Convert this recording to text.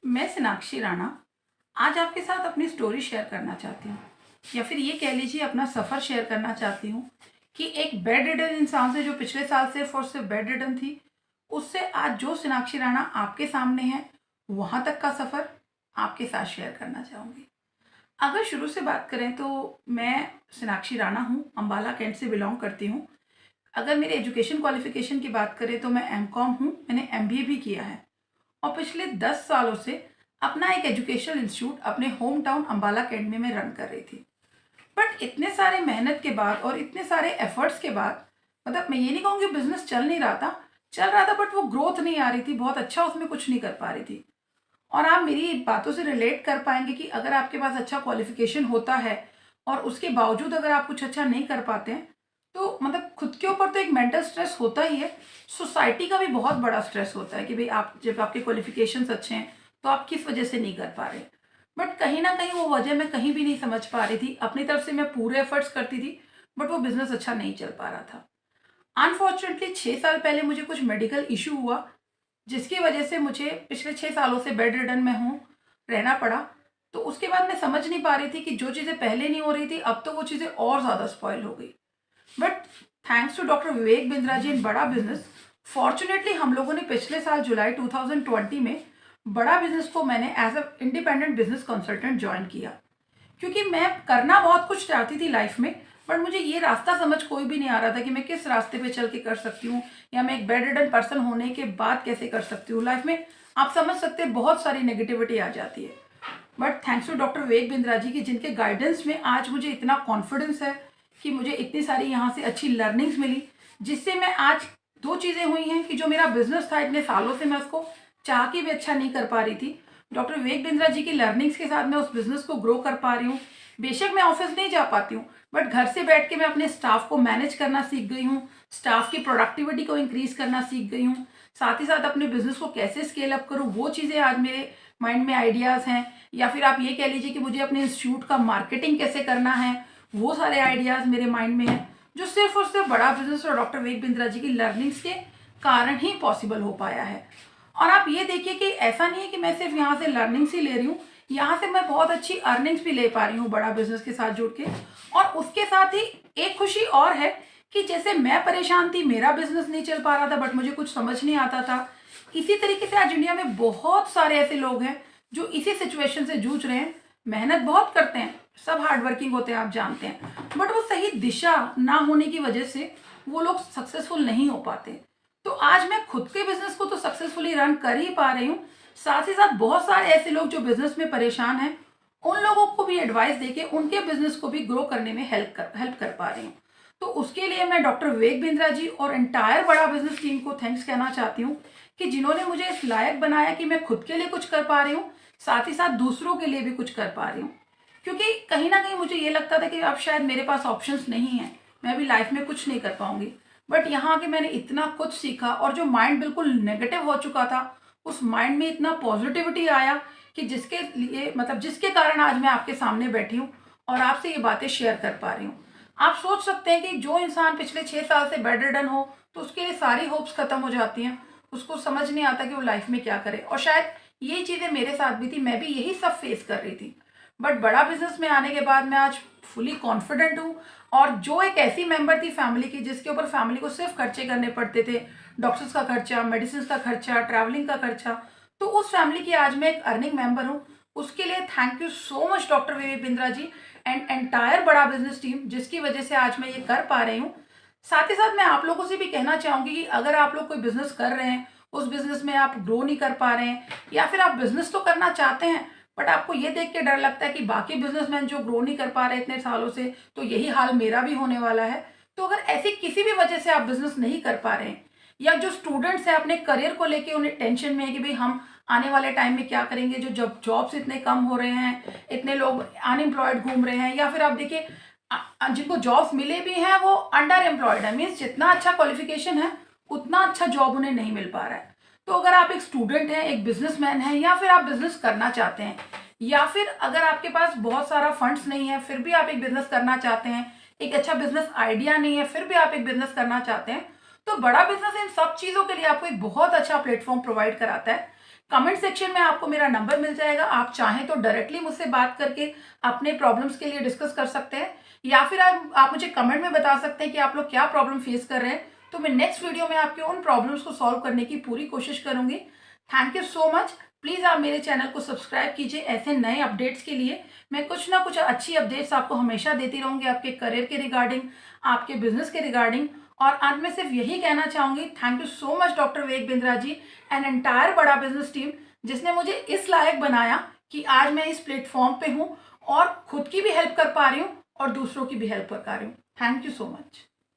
मैं सोनाक्षी राणा आज आपके साथ अपनी स्टोरी शेयर करना चाहती हूँ, या फिर ये कह लीजिए अपना सफ़र शेयर करना चाहती हूँ कि एक बेड रिडन इंसान से, जो पिछले साल सिर्फ और सिर्फ बेड रिडन थी, उससे आज जो सोनाक्षी राणा आपके सामने है, वहाँ तक का सफ़र आपके साथ शेयर करना चाहूँगी। अगर शुरू से बात करें तो मैं सोनाक्षी राणा हूँ, अम्बाला कैंट से बिलोंग करती हूँ। अगर मेरे एजुकेशन क्वालिफिकेशन की बात करें तो मैं एमकॉम हूँ, मैंने एमबीए भी किया है और पिछले 10 सालों से अपना एक एजुकेशनल इंस्टीट्यूट अपने होम टाउन अम्बाला अकेडमी में रन कर रही थी। बट इतने सारे मेहनत के बाद और इतने सारे एफर्ट्स के बाद, मतलब मैं ये नहीं कहूँगी बिजनेस चल नहीं रहा था, चल रहा था बट वो ग्रोथ नहीं आ रही थी, बहुत अच्छा उसमें कुछ नहीं कर पा रही थी। और आप मेरी बातों से रिलेट कर पाएंगे कि अगर आपके पास अच्छा क्वालिफिकेशन होता है और उसके बावजूद अगर आप कुछ अच्छा नहीं कर पाते हैं, तो मतलब खुद के ऊपर तो एक मेंटल स्ट्रेस होता ही है, सोसाइटी का भी बहुत बड़ा स्ट्रेस होता है कि भाई आप जब आपके क्वालिफिकेशंस अच्छे हैं तो आप किस वजह से नहीं कर पा रहे। बट कहीं ना कहीं वो वजह मैं कहीं भी नहीं समझ पा रही थी। अपनी तरफ से मैं पूरे एफर्ट्स करती थी बट वो बिजनेस अच्छा नहीं चल पा रहा था। अनफॉर्चुनेटली 6 साल पहले मुझे कुछ मेडिकल इशू हुआ, जिसकी वजह से मुझे पिछले 6 सालों से बेड रिडन में हूँ, रहना पड़ा। तो उसके बाद मैं समझ नहीं पा रही थी कि जो चीज़ें पहले नहीं हो रही थी, अब तो वो चीज़ें और ज़्यादा स्पॉइल हो गई। But thanks to doctor Vivek Bindra जी इन बड़ा बिजनेस, फॉर्चुनेटली हम लोगों ने पिछले साल जुलाई 2020 में बड़ा बिजनेस को मैंने as a independent business consultant join किया। क्योंकि मैं करना बहुत कुछ चाहती थी लाइफ में, बट मुझे ये रास्ता समझ कोई भी नहीं आ रहा था कि मैं किस रास्ते पे चल के कर सकती हूँ, या मैं एक बेड रिडन पर्सन होने के बाद कैसे कर सकती हूँ। लाइफ में आप समझ सकते हैं बहुत सारी नेगेटिविटी आ जाती है। But thanks to doctor Vivek Bindra जी की, जिनके गाइडेंस में आज मुझे इतना कॉन्फिडेंस है कि मुझे इतनी सारी यहाँ से अच्छी लर्निंग्स मिली, जिससे मैं आज दो चीज़ें हुई हैं कि जो मेरा बिजनेस था इतने सालों से मैं उसको चाह के भी अच्छा नहीं कर पा रही थी, डॉक्टर विवेक बिंद्रा जी की लर्निंग्स के साथ मैं उस बिजनेस को ग्रो कर पा रही हूँ। बेशक मैं ऑफिस नहीं जा पाती हूँ, बट घर से बैठ के मैं अपने स्टाफ को मैनेज करना सीख गई हूँ, स्टाफ की प्रोडक्टिविटी को इंक्रीज करना सीख गई हूँ। साथ ही साथ अपने बिजनेस को कैसे स्केल अप करूँ, वो चीज़ें आज मेरे माइंड में आइडियाज़ हैं। या फिर आप ये कह लीजिए कि मुझे अपने इंस्टीट्यूट का मार्केटिंग कैसे करना है, वो सारे आइडियाज़ मेरे माइंड में हैं, जो सिर्फ और सिर्फ बड़ा बिजनेस और डॉक्टर विवेक बिंद्रा जी की लर्निंग्स के कारण ही पॉसिबल हो पाया है। और आप ये देखिए कि ऐसा नहीं है कि मैं सिर्फ यहाँ से लर्निंग्स ही ले रही हूँ, यहाँ से मैं बहुत अच्छी अर्निंग्स भी ले पा रही हूँ बड़ा बिजनेस के साथ जुड़ के। और उसके साथ ही एक खुशी और है कि जैसे मैं परेशान थी, मेरा बिजनेस नहीं चल पा रहा था बट मुझे कुछ समझ नहीं आता था, इसी तरीके से आज इंडिया में बहुत सारे ऐसे लोग हैं जो इसी सिचुएशन से जूझ रहे हैं। मेहनत बहुत करते हैं, सब हार्ड वर्किंग होते हैं, आप जानते हैं, बट वो सही दिशा ना होने की वजह से वो लोग सक्सेसफुल नहीं हो पाते। तो आज मैं खुद के बिजनेस को तो सक्सेसफुली रन कर ही पा रही हूँ, साथ ही साथ बहुत सारे ऐसे लोग जो बिजनेस में परेशान हैं, उन लोगों को भी एडवाइस देके उनके बिजनेस को भी ग्रो करने में हेल्प कर पा रही हूँ। तो उसके लिए मैं डॉक्टर विवेक बिंद्रा जी और एंटायर बड़ा बिजनेस टीम को थैंक्स कहना चाहती हूँ कि जिन्होंने मुझे इस लायक बनाया कि मैं खुद के लिए कुछ कर पा रही हूँ, साथ ही साथ दूसरों के लिए भी कुछ कर पा रही हूँ। क्योंकि कहीं ना कहीं मुझे ये लगता था कि अब शायद मेरे पास ऑप्शंस नहीं है, मैं भी लाइफ में कुछ नहीं कर पाऊंगी। बट यहाँ आके मैंने इतना कुछ सीखा, और जो माइंड बिल्कुल नेगेटिव हो चुका था, उस माइंड में इतना पॉजिटिविटी आया कि जिसके लिए, मतलब जिसके कारण आज मैं आपके सामने बैठी हूँ और आपसे ये बातें शेयर कर पा रही हूँ। आप सोच सकते हैं कि जो इंसान पिछले 6 साल से बेड रिडन हो तो उसके लिए सारी होप्स खत्म हो जाती हैं, उसको समझ नहीं आता कि वो लाइफ में क्या करे। और शायद ये चीज़ें मेरे साथ भी थी, मैं भी यही सब फेस कर रही थी। बट बड़ा बिजनेस में आने के बाद मैं आज फुली कॉन्फिडेंट हूँ। और जो एक ऐसी मेंबर थी फैमिली की जिसके ऊपर फैमिली को सिर्फ खर्चे करने पड़ते थे, डॉक्टर्स का खर्चा, मेडिसिन का खर्चा, ट्रैवलिंग का खर्चा, तो उस फैमिली की आज मैं एक अर्निंग मेंबर हूँ। उसके लिए thank you so much doctor Vivek Bindra ji and entire Bada business team, जिसकी वजह से आज मैं ये कर पा रही हूँ। साथ ही साथ मैं आप लोगों से भी कहना चाहूंगी कि अगर आप लोग कोई बिजनेस कर रहे हैं, उस बिजनेस में आप ग्रो नहीं कर पा रहे हैं, या फिर आप बिजनेस तो करना चाहते हैं बट आपको ये देख के डर लगता है कि बाकी बिजनेसमैन जो ग्रो नहीं कर पा रहे इतने सालों से, तो यही हाल मेरा भी होने वाला है। तो अगर ऐसी किसी भी वजह से आप बिजनेस नहीं कर पा रहे हैं, या जो स्टूडेंट्स हैं अपने करियर को लेके उन्हें टेंशन में है कि भाई हम आने वाले टाइम में क्या करेंगे, जो जॉब्स इतने कम हो रहे हैं, इतने लोग अनएम्प्लॉयड घूम रहे हैं, या फिर आप देखिए जिनको जॉब्स मिले भी हैं वो अंडर एम्प्लॉयड है, मीन्स जितना अच्छा क्वालिफिकेशन है उतना अच्छा जॉब उन्हें नहीं मिल पा रहा है। तो अगर आप एक स्टूडेंट हैं, एक बिजनेसमैन हैं, या फिर आप बिजनेस करना चाहते हैं, या फिर अगर आपके पास बहुत सारा फंड्स नहीं है फिर भी आप एक बिजनेस करना चाहते हैं, एक अच्छा बिजनेस आइडिया नहीं है फिर भी आप एक बिजनेस करना चाहते हैं, तो बड़ा बिजनेस इन सब चीजों के लिए आपको एक बहुत अच्छा प्लेटफॉर्म प्रोवाइड कराता है। कमेंट सेक्शन में आपको मेरा नंबर मिल जाएगा, आप चाहें तो डायरेक्टली मुझसे बात करके अपने प्रॉब्लम्स के लिए डिस्कस कर सकते हैं, या फिर आप मुझे कमेंट में बता सकते हैं कि आप लोग क्या प्रॉब्लम फेस कर रहे हैं, तो मैं नेक्स्ट वीडियो में आपके उन प्रॉब्लम्स को सॉल्व करने की पूरी कोशिश करूंगी। Thank you so much. Please आप मेरे चैनल को सब्सक्राइब कीजिए ऐसे नए अपडेट्स के लिए। मैं कुछ ना कुछ अच्छी अपडेट्स आपको हमेशा देती रहूंगी, आपके करियर के रिगार्डिंग, आपके बिजनेस के रिगार्डिंग। और अंत में सिर्फ यही कहना चाहूंगी, thank you so much doctor Vivek Bindra ji and entire Bada business team, जिसने मुझे इस लायक बनाया कि आज मैं इस प्लेटफॉर्म पे हूँ और खुद की भी हेल्प कर पा रही हूँ और दूसरों की भी हेल्प कर पा रही हूँ। Thank you so much.